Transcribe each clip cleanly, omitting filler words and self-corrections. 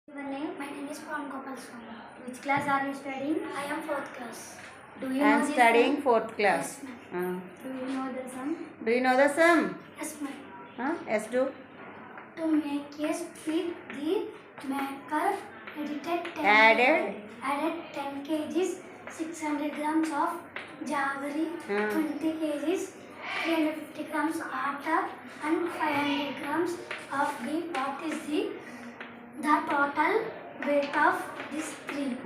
My name is Pawan Gopal Swami. Which class are you studying? I am 4th class. Do you I know am the studying sum? 4th class. Yes, ma'am. Do you know the sum? Do you know the sum? Yes, ma'am. Yes, do. To make a speed, the maker Added 10 kgs, 600 grams of jaggery, 20 kgs, 350 grams atta, and 500 grams of ghee. What is the total weight of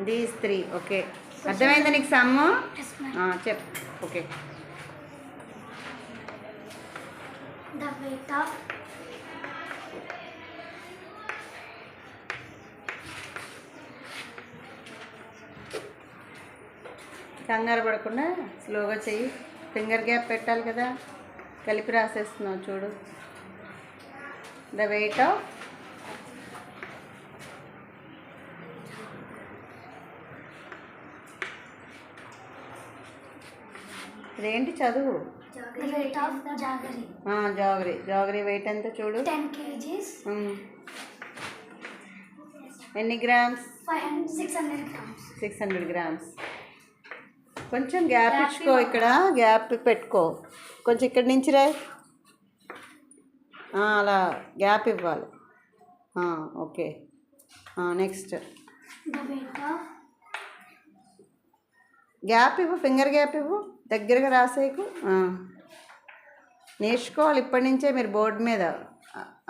these three. Okay. అర్థమైందా నీకు some? Yes, ma'am. చెప్. Okay. The weight of కంగారు పడకుండా స్లోగా చెయ్యి. Finger gap పెట్టాలి కదా, కలిపి రాసేస్తున్నావు చూడు. ద వెయిట్ ఆఫ్ ఇదేంటి చదువు? the weight of the jaggery. Jaggery weight ఎంత చూడు. 10 kgs. ఎన్ని గ్రామ్స్? 600 grams. 600 grams. కొంచెం గ్యాప్ ఇచ్చుకో, ఇక్కడ గ్యాప్ పెట్టుకో. కొంచెం ఇక్కడి నుంచి రాయి. అలా గ్యాప్ ఇవ్వాలి. Okay. Next The weight of gap ఇవ్వు, ఫింగర్ గ్యాప్ ఇవ్వు, దగ్గరగా రాసేకు. నేర్చుకోవాలి ఇప్పటి నుంచే మీరు బోర్డు మీద.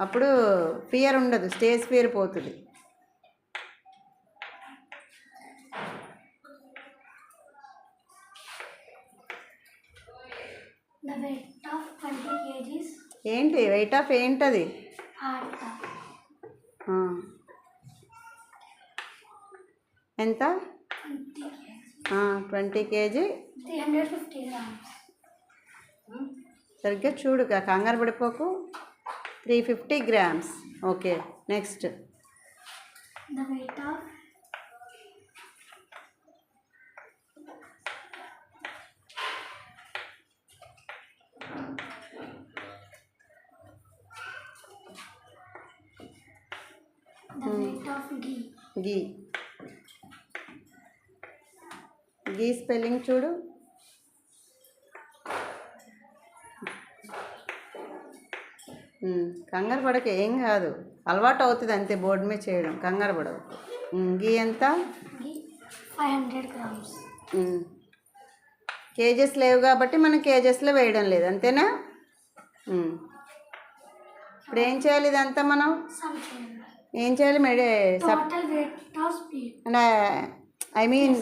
అప్పుడు ఫియర్ ఉండదు, స్టేజ్ ఫియర్ పోతుంది. the weight of 20 kgs. ఏంటి వెయిట్ ఆఫ్ ఏంటది? atta. ఎంత? 20 kgs. 20 kg. 350 grams. సరిగ్గా చూడు, కంగారు పడిపోకు. 350 grams. Okay. Next The weight of ghee. Ghee spelling చూడు. కంగారు పడక, ఏం కాదు, అలవాటు అవుతుంది అంతే బోర్డు మీద చేయడం. కంగారు పడవు. గీ ఎంత? Ghee 500 grams. కేజెస్ లేవు కాబట్టి మనం కేజెస్లో వేయడం లేదు, అంతేనా? ఇప్పుడు ఏం చేయాలి ఇదంతా మనం? Something. ఏం చేయాలి? Total weight of speed. I mean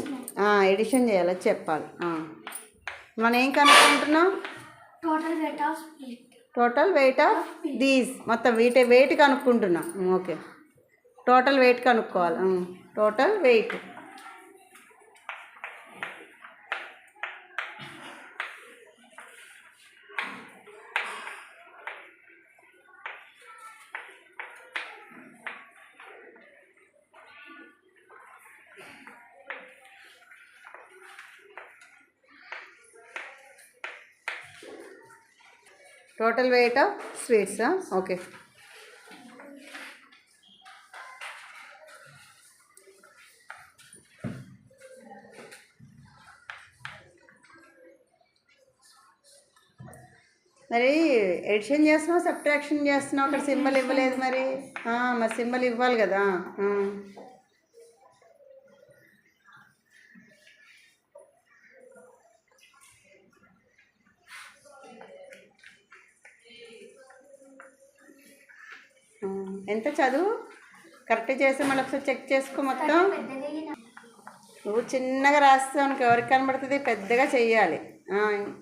addition చేయాలి, చెప్పాలి. మనం ఏం కనుక్కుంటున్నాం? Total weight of speed. Total weight of these, మొత్తం వెయిట్ కనుక్కుంటున్నాం. ఓకే. టోటల్ వెయిట్ కనుక్కోవాలి. Total weight. Total weight of sweets. Okay. మరి ఎడిషన్ చేస్తున్నావు, సబ్ట్రాక్షన్ చేస్తున్నావు, అక్కడ సింబల్ ఇవ్వలేదు మరి. మరి సింబల్ ఇవ్వాలి కదా. ఎంత చదువు కరెక్ట్ చేస్తే మళ్ళీ ఒకసారి చెక్ చేసుకో మొత్తం. నువ్వు చిన్నగా రాస్తావు, ఎవరికి కనబడుతుంది? పెద్దగా చెయ్యాలి.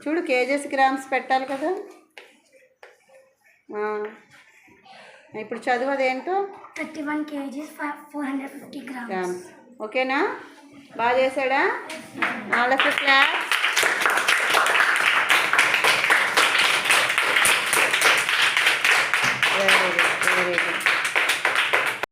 చూడు, కేజెస్ గ్రామ్స్ పెట్టాలి కదా. ఇప్పుడు చదువు అదేంటో. 31 kgs 450 grams. ఓకేనా? బాగా చేశాడా? వాళ్ళకి క్లాస్. Very good.